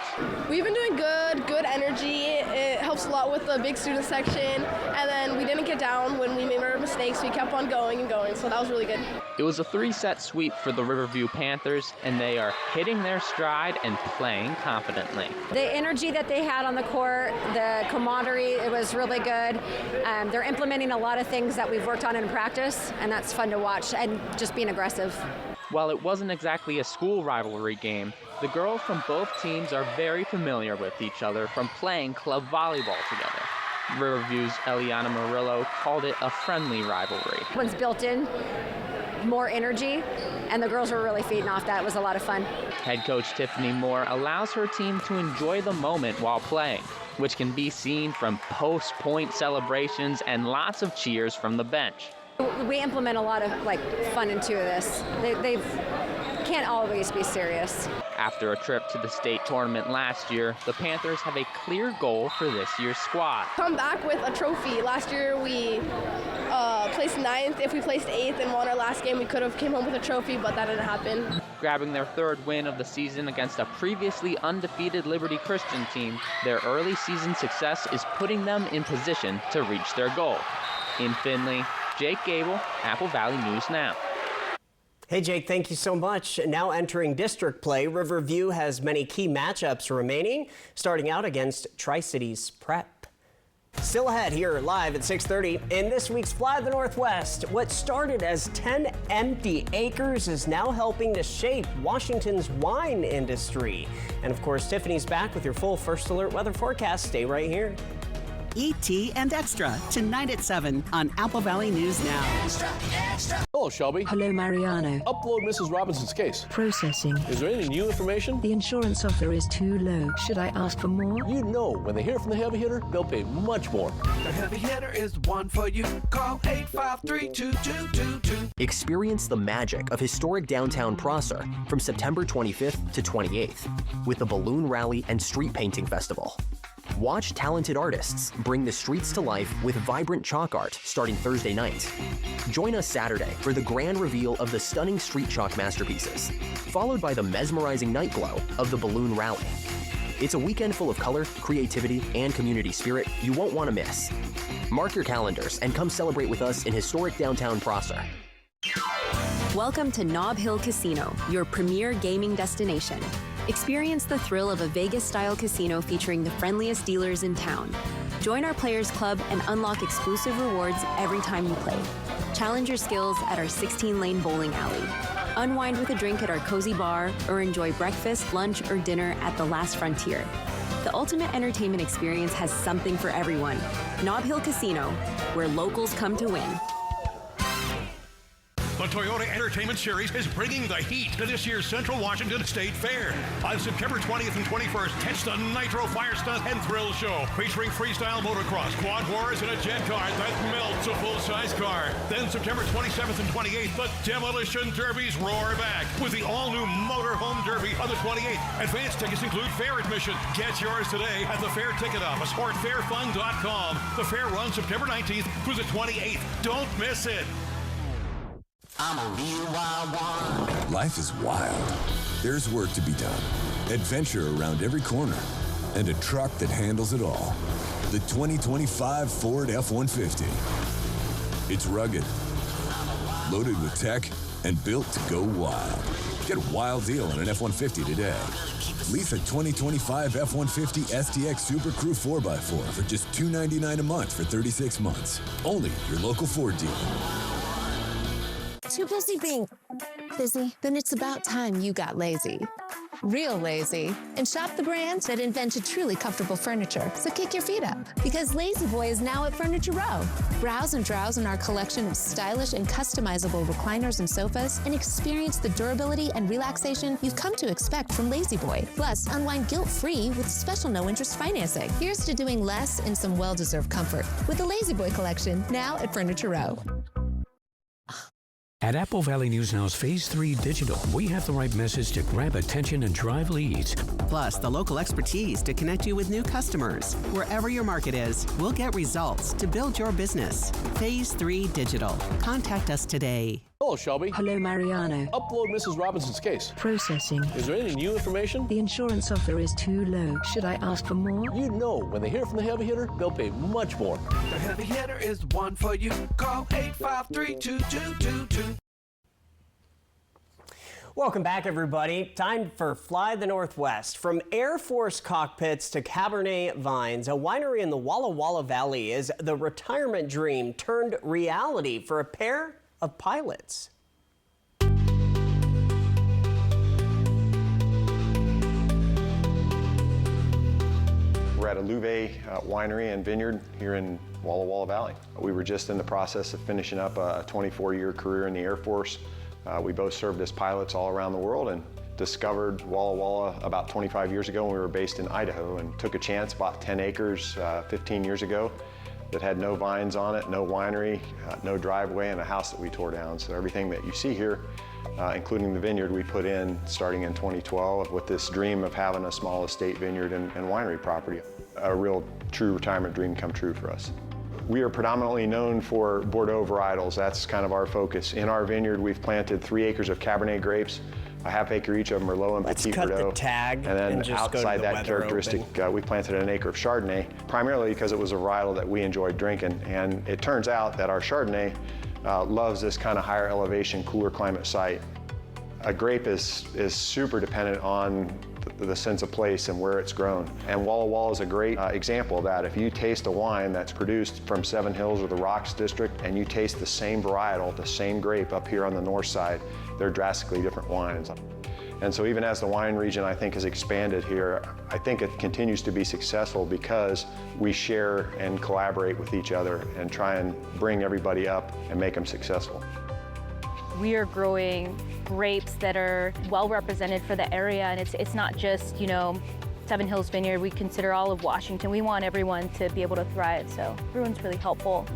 We've been doing good energy. It helps a lot with the big student section, and then we didn't get down when we made our mistakes. We kept on going and going, so that was really good. It was a 3-set sweep for the Riverview Panthers, and they are hitting their stride and playing confidently. The energy that they had on the court, the camaraderie, it was really good. They're implementing a lot of things that we've worked on in practice, and that's fun to watch, and just being aggressive. While it wasn't exactly a school rivalry game, the girls from both teams are very familiar with each other from playing club volleyball together. Riverview's Eliana Murillo called it a friendly rivalry. One's built in, more energy, and the girls were really feeding off that. It was a lot of fun. Head coach Tiffany Moore allows her team to enjoy the moment while playing, which can be seen from post-point celebrations and lots of cheers from the bench. We implement a lot of fun into this. They can't always be serious. After a trip to the state tournament last year, the Panthers have a clear goal for this year's squad. Come back with a trophy. Last year we placed 9th. If we placed 8th and won our last game, we could have came home with a trophy, but that didn't happen. Grabbing their 3rd win of the season against a previously undefeated Liberty Christian team, their early season success is putting them in position to reach their goal. In Findlay, Jake Gable, Apple Valley News Now. Hey, Jake, thank you so much. Now entering district play, Riverview has many key matchups remaining, starting out against Tri-Cities Prep. Still ahead here live at 6:30 in this week's Fly the Northwest. What started as 10 empty acres is now helping to shape Washington's wine industry. And of course, Tiffany's back with your full First Alert weather forecast. Stay right here. E.T. and Extra, tonight at 7 on Apple Valley News Now. Extra, extra. Hello, Shelby. Hello, Mariano. Upload Mrs. Robinson's case. Processing. Is there any new information? The insurance offer is too low. Should I ask for more? You know, when they hear from the heavy hitter, they'll pay much more. The heavy hitter is the one for you. Call 853-2222. Experience the magic of historic downtown Prosser from September 25th to 28th with the Balloon Rally and Street Painting Festival. Watch talented artists bring the streets to life with vibrant chalk art starting Thursday night. Join us Saturday for the grand reveal of the stunning street chalk masterpieces, followed by the mesmerizing night glow of the Balloon Rally. It's a weekend full of color, creativity, and community spirit you won't want to miss. Mark your calendars and come celebrate with us in historic downtown Prosser. Welcome to Nob Hill Casino, your premier gaming destination. Experience the thrill of a Vegas-style casino featuring the friendliest dealers in town. Join our Players Club and unlock exclusive rewards every time you play. Challenge your skills at our 16-lane bowling alley. Unwind with a drink at our cozy bar or enjoy breakfast, lunch, or dinner at the Last Frontier. The ultimate entertainment experience has something for everyone. Nob Hill Casino, where locals come to win. The Toyota Entertainment Series is bringing the heat to this year's Central Washington State Fair. On September 20th and 21st, catch the Nitro Fire Stunt and Thrill Show, featuring freestyle motocross, quad wars, and a jet car that melts a full-size car. Then September 27th and 28th, the Demolition Derbies roar back with the all-new Motorhome Derby on the 28th. Advanced tickets include fair admission. Get yours today at the Fair Ticket Office or at fairfund.com. The fair runs September 19th through the 28th. Don't miss it. I'm a real wild one. Life is wild. There's work to be done, adventure around every corner, and a truck that handles it all. The 2025 Ford F-150. It's rugged, loaded with tech, and built to go wild. Get a wild deal on an F-150 today. Lease a 2025 F-150 STX Super Crew 4x4 for just $299 a month for 36 months. Only your local Ford dealer. Too busy being busy? Then it's about time you got lazy. Real lazy. And shop the brands that invented truly comfortable furniture. So kick your feet up, because Lazy Boy is now at Furniture Row. Browse and drowse in our collection of stylish and customizable recliners and sofas, and experience the durability and relaxation you've come to expect from Lazy Boy. Plus, unwind guilt-free with special no-interest financing. Here's to doing less in some well-deserved comfort with the Lazy Boy collection, now at Furniture Row. At Apple Valley News Now's Phase 3 Digital, we have the right message to grab attention and drive leads. Plus, the local expertise to connect you with new customers. Wherever your market is, we'll get results to build your business. Phase 3 Digital. Contact us today. Hello, Shelby. Hello, Mariano. Upload Mrs. Robinson's case. Processing. Is there any new information? The insurance offer is too low. Should I ask for more? You know, when they hear from the heavy hitter, they'll pay much more. The heavy hitter is the one for you. Call 853-2222. Welcome back, everybody. Time for Fly the Northwest. From Air Force cockpits to Cabernet vines, a winery in the Walla Walla Valley is the retirement dream turned reality for a pair of pilots. We're at Alluve Winery and Vineyard here in Walla Walla Valley. We were just in the process of finishing up a 24-year career in the Air Force. We both served as pilots all around the world and discovered Walla Walla about 25 years ago when we were based in Idaho, and took a chance, bought 10 acres 15 years ago that had no vines on it, no winery, no driveway, and a house that we tore down. So everything that you see here, including the vineyard, we put in starting in 2012 with this dream of having a small estate vineyard and winery property. A real true retirement dream come true for us. We are predominantly known for Bordeaux varietals. That's kind of our focus. In our vineyard, we've planted 3 acres of Cabernet grapes, a half acre each of Merlot and Petit Verdot. Let's cut the tag and then just outside go to the that characteristic, we planted an acre of Chardonnay, primarily because it was a varietal that we enjoyed drinking. And it turns out that our Chardonnay loves this kind of higher elevation, cooler climate site. A grape is super dependent on the sense of place and where it's grown. And Walla Walla is a great example of that. If you taste a wine that's produced from Seven Hills or the Rocks District, and you taste the same varietal, the same grape up here on the north side, they're drastically different wines. And so even as the wine region, I think, has expanded here, I think it continues to be successful because we share and collaborate with each other and try and bring everybody up and make them successful. We are growing grapes that are well represented for the area, and it's not just, you know, Seven Hills Vineyard. We consider all of Washington. We want everyone to be able to thrive, so everyone's really helpful.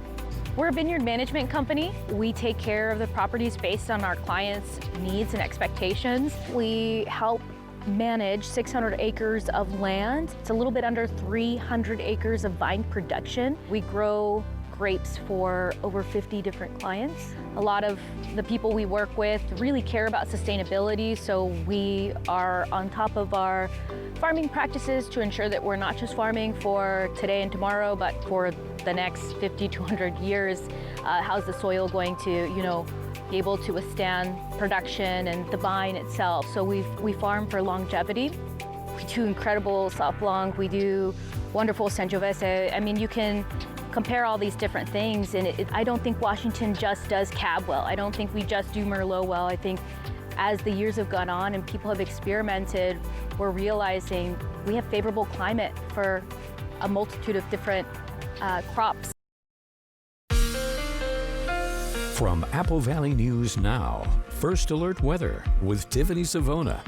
We're a vineyard management company. We take care of the properties based on our clients' needs and expectations. We help manage 600 acres of land. It's a little bit under 300 acres of vine production. We grow grapes for over 50 different clients. A lot of the people we work with really care about sustainability, so we are on top of our farming practices to ensure that we're not just farming for today and tomorrow, but for the next 50 to 100 years. How's the soil going to, you know, be able to withstand production and the vine itself? So we farm for longevity. We do incredible Sauv Blanc, we do wonderful Sangiovese. I mean, you can compare all these different things, and I don't think Washington just does Cab well. I don't think we just do Merlot well. I think as the years have gone on and people have experimented, we're realizing we have favorable climate for a multitude of different crops. From Apple Valley News Now, First Alert Weather with Tiffany Savona.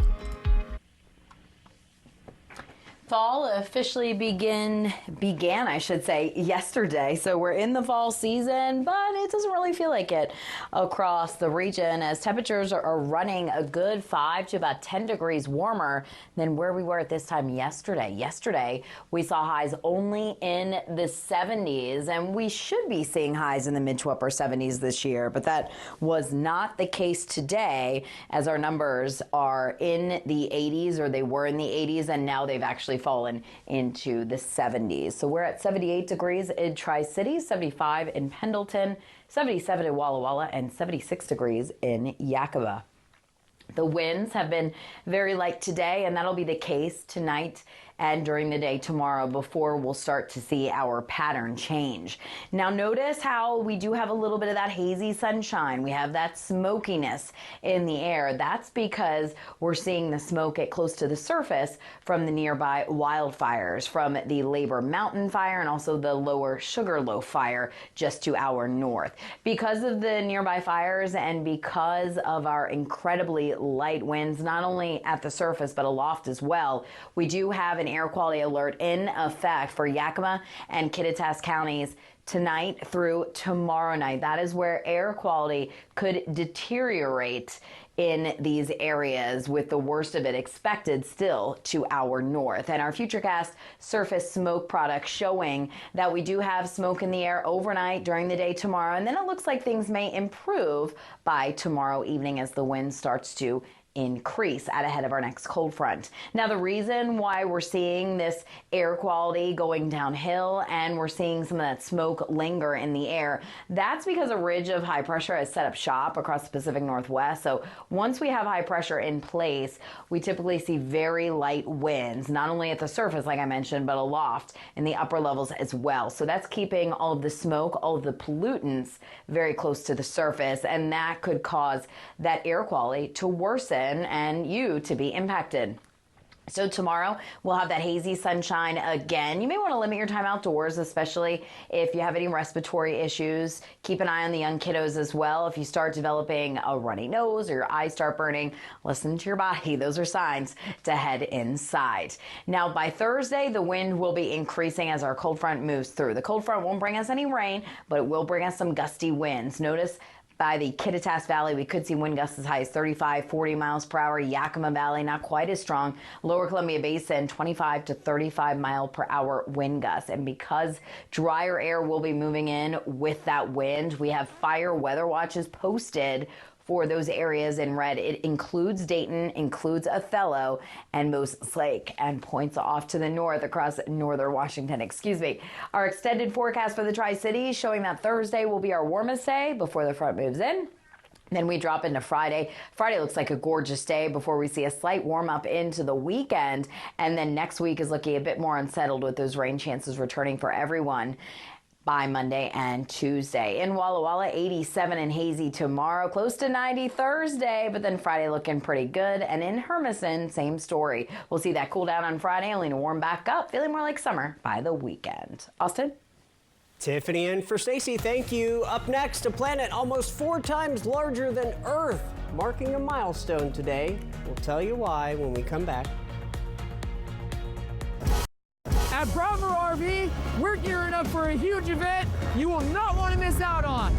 Fall officially began, I should say, yesterday. So we're in the fall season, but it doesn't really feel like it across the region as temperatures are running a good 5 to about 10 degrees warmer than where we were at this time yesterday. Yesterday, we saw highs only in the 70s, and we should be seeing highs in the mid to upper 70s this year, but that was not the case today, as our numbers are in the 80s, or they were in the 80s, and now they've actually fallen into the 70s. So we're at 78 degrees in Tri-Cities, 75 in Pendleton, 77 in Walla Walla, and 76 degrees in Yakima. The winds have been very light today, and that'll be the case tonight and during the day tomorrow before we'll start to see our pattern change. Now notice how we do have a little bit of that hazy sunshine. We have that smokiness in the air. That's because we're seeing the smoke get close to the surface from the nearby wildfires, from the Labor Mountain Fire and also the Lower Sugarloaf Fire just to our north. Because of the nearby fires and because of our incredibly light winds, not only at the surface but aloft as well, we do have an air quality alert in effect for Yakima and Kittitas counties tonight through tomorrow night. That is where air quality could deteriorate in these areas, with the worst of it expected still to our north. And our Futurecast surface smoke products showing that we do have smoke in the air overnight, during the day tomorrow, and then it looks like things may improve by tomorrow evening as the wind starts to increase out ahead of our next cold front. Now, the reason why we're seeing this air quality going downhill and we're seeing some of that smoke linger in the air, that's because a ridge of high pressure has set up shop across the Pacific Northwest. So once we have high pressure in place, we typically see very light winds, not only at the surface, like I mentioned, but aloft in the upper levels as well. So that's keeping all of the smoke, all of the pollutants very close to the surface, and that could cause that air quality to worsen and you to be impacted. So tomorrow we'll have that hazy sunshine again. You may want to limit your time outdoors, especially if you have any respiratory issues. Keep an eye on the young kiddos as well. If you start developing a runny nose or your eyes start burning, listen to your body. Those are signs to head inside. Now, by Thursday, the wind will be increasing as our cold front moves through. The cold front won't bring us any rain, but it will bring us some gusty winds. Notice by the Kittitas Valley, we could see wind gusts as high as 35, 40 miles per hour. Yakima Valley, not quite as strong. Lower Columbia Basin, 25 to 35 mile per hour wind gusts. And because drier air will be moving in with that wind, we have fire weather watches posted for those areas in red. It includes Dayton, includes Othello, and Moses Lake, and points off to the north across northern Washington. Our extended forecast for the Tri-Cities showing that Thursday will be our warmest day before the front moves in. Then we drop into Friday. Friday looks like a gorgeous day before we see a slight warm up into the weekend. And then next week is looking a bit more unsettled with those rain chances returning for everyone by Monday and Tuesday. In Walla Walla, 87 and hazy tomorrow, close to 90 Thursday, but then Friday looking pretty good. And in Hermiston, same story. We'll see that cool down on Friday, only to warm back up, feeling more like summer by the weekend. Austin? Tiffany in for Stacy, thank you. Up next, a planet almost 4 times larger than Earth, marking a milestone today. We'll tell you why when we come back. At Bravo RV, we're gearing up for a huge event you will not want to miss out on.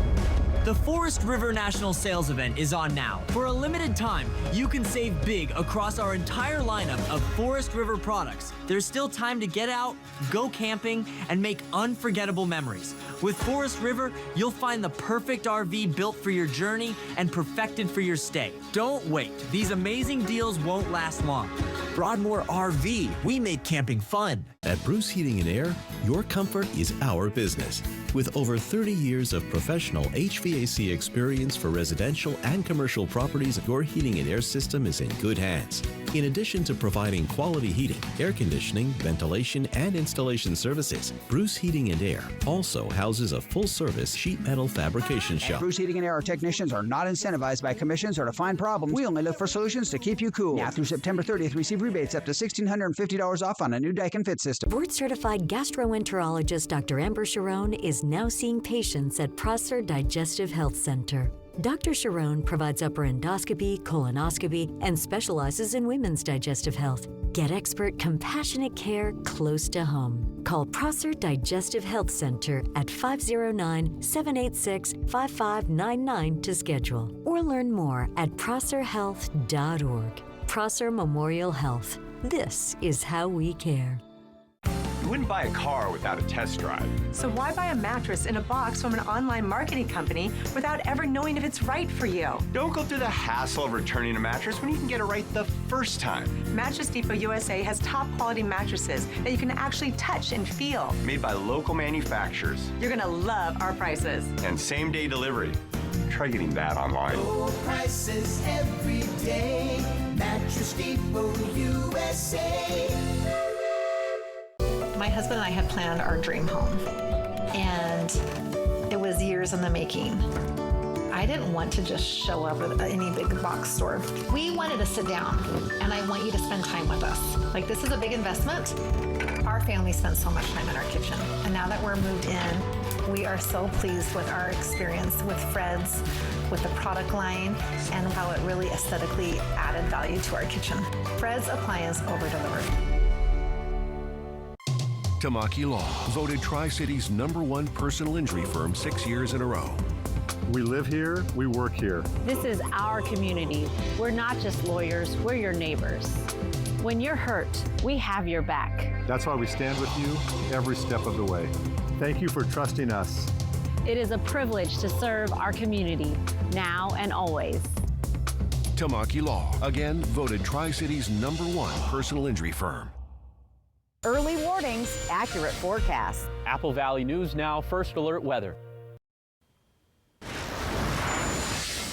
The Forest River National Sales Event is on now. For a limited time, you can save big across our entire lineup of Forest River products. There's still time to get out, go camping, and make unforgettable memories. With Forest River, you'll find the perfect RV built for your journey and perfected for your stay. Don't wait. These amazing deals won't last long. Broadmoor RV, we made camping fun. At Bruce Heating and Air, your comfort is our business. With over 30 years of professional HVAC experience for residential and commercial properties, your heating and air system is in good hands. In addition to providing quality heating, air conditioning, ventilation, and installation services, Bruce Heating and Air also houses a full-service sheet metal fabrication shop. Bruce Heating and Air technicians are not incentivized by commissions or to find problems. We only look for solutions to keep you cool. Now through September 30th, receive rebates up to $1,650 off on a new Daikin Fit system. Board-certified gastroenterologist Dr. Amber Sharon is now seeing patients at Prosser Digestive Health Center. Dr. Sharon provides upper endoscopy, colonoscopy, and specializes in women's digestive health. Get expert, compassionate care close to home. Call Prosser Digestive Health Center at 509-786-5599 to schedule, or learn more at prosserhealth.org. Prosser Memorial Health. This is how we care. You wouldn't buy a car without a test drive. So why buy a mattress in a box from an online marketing company without ever knowing if it's right for you? Don't go through the hassle of returning a mattress when you can get it right the first time. Mattress Depot USA has top quality mattresses that you can actually touch and feel. Made by local manufacturers. You're gonna love our prices. And same-day delivery. Try getting that online. Low prices every day. Mattress Depot USA. My husband and I had planned our dream home, and it was years in the making. I didn't want to just show up at any big box store. We wanted to sit down, and I want you to spend time with us. Like, this is a big investment. Our family spends so much time in our kitchen, and now that we're moved in, we are so pleased with our experience with Fred's, with the product line, and how it really aesthetically added value to our kitchen. Fred's Appliance over-delivered. Tamaki Law, voted Tri-City's #1 personal injury firm 6 years in a row. We live here, we work here. This is our community. We're not just lawyers, we're your neighbors. When you're hurt, we have your back. That's why we stand with you every step of the way. Thank you for trusting us. It is a privilege to serve our community, now and always. Tamaki Law, again voted Tri-City's #1 personal injury firm. Early warnings, accurate forecasts. Apple Valley News Now, First Alert Weather.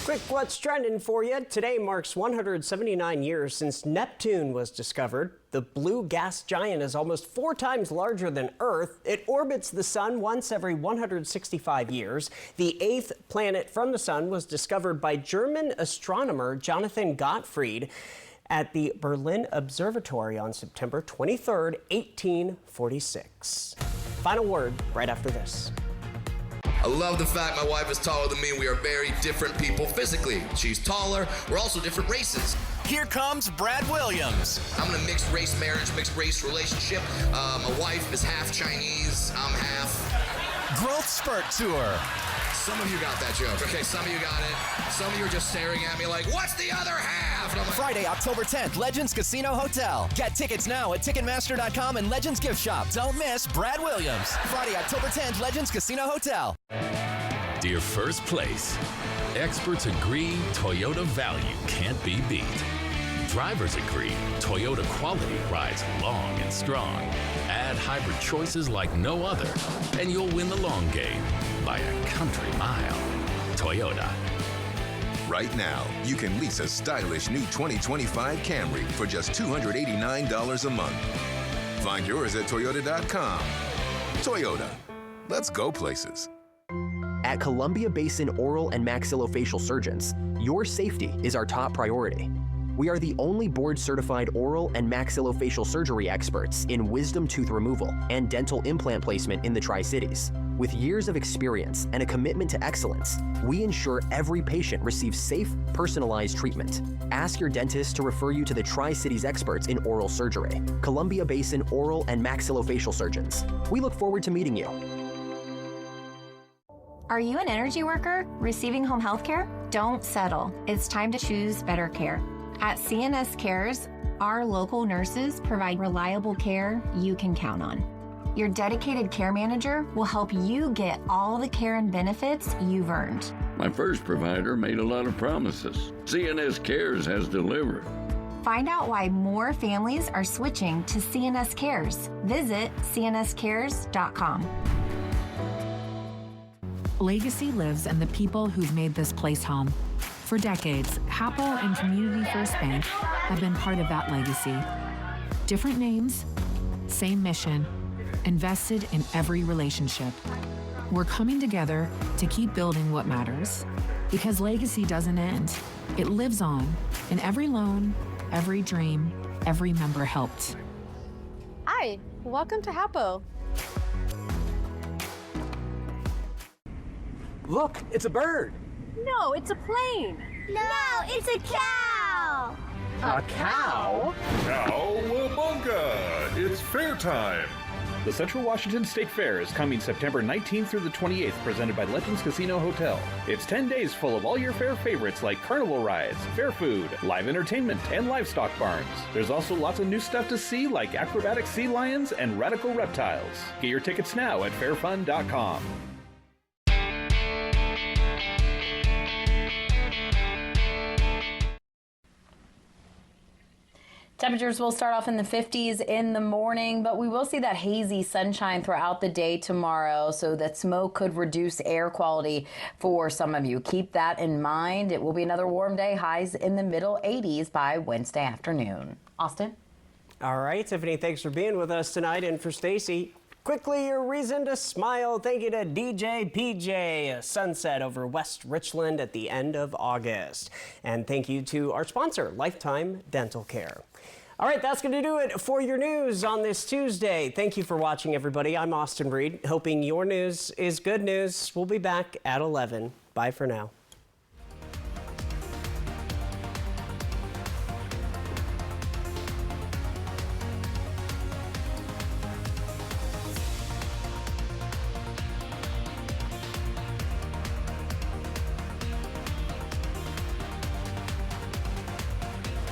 Quick, what's trending for you? Today marks 179 years since Neptune was discovered. The blue gas giant is almost 4 times larger than Earth. It orbits the sun once every 165 years. The 8th planet from the sun was discovered by German astronomer Jonathan Gottfried at the Berlin Observatory on September 23rd, 1846. Final word right after this. I love the fact my wife is taller than me. We are very different people physically. She's taller. We're also different races. Here comes Brad Williams. I'm in a mixed race marriage, mixed race relationship. My wife is half Chinese. I'm half. Growth Spurt Tour. Some of you got that joke. Okay, some of you got it. Some of you are just staring at me like, what's the other half? And I'm like, Friday, October 10th, Legends Casino Hotel. Get tickets now at Ticketmaster.com and Legends Gift Shop. Don't miss Brad Williams. Friday, October 10th, Legends Casino Hotel. Dear First Place, experts agree Toyota value can't be beat. Drivers agree Toyota quality rides long and strong. Add hybrid choices like no other, and you'll win the long game by a country mile. Toyota. Right now, you can lease a stylish new 2025 Camry for just $289 a month. Find yours at Toyota.com. Toyota. Let's go places. At Columbia Basin Oral and Maxillofacial Surgeons, your safety is our top priority. We are the only board-certified oral and maxillofacial surgery experts in wisdom tooth removal and dental implant placement in the Tri-Cities. With years of experience and a commitment to excellence, we ensure every patient receives safe, personalized treatment. Ask your dentist to refer you to the Tri-Cities experts in oral surgery. Columbia Basin Oral and Maxillofacial Surgeons. We look forward to meeting you. Are you an energy worker receiving home health care? Don't settle. It's time to choose better care. At CNS Cares, our local nurses provide reliable care you can count on. Your dedicated care manager will help you get all the care and benefits you've earned. My first provider made a lot of promises. CNS Cares has delivered. Find out why more families are switching to CNS Cares. Visit cnscares.com. Legacy lives in the people who've made this place home. For decades, Happel and Community First Bank have been part of that legacy. Different names, same mission, invested in every relationship. We're coming together to keep building what matters. Because legacy doesn't end. It lives on in every loan, every dream, every member helped. Hi, welcome to Hapo. Look, it's a bird. No, it's a plane. No, it's a cow. A cow? Cowabunga! It's fair time. The Central Washington State Fair is coming September 19th through the 28th, presented by Legends Casino Hotel. It's 10 days full of all your fair favorites like carnival rides, fair food, live entertainment, and livestock barns. There's also lots of new stuff to see like acrobatic sea lions and radical reptiles. Get your tickets now at fairfun.com. Temperatures will start off in the 50s in the morning, but we will see that hazy sunshine throughout the day tomorrow, so that smoke could reduce air quality for some of you. Keep that in mind. It will be another warm day, highs in the middle 80s by Wednesday afternoon. Austin? All right, Tiffany, thanks for being with us tonight. And for Stacy, quickly, your reason to smile. Thank you to DJ PJ, a sunset over West Richland at the end of August. And thank you to our sponsor, Lifetime Dental Care. All right, that's going to do it for your news on this Tuesday. Thank you for watching, everybody. I'm Austin Reed, hoping your news is good news. We'll be back at 11. Bye for now.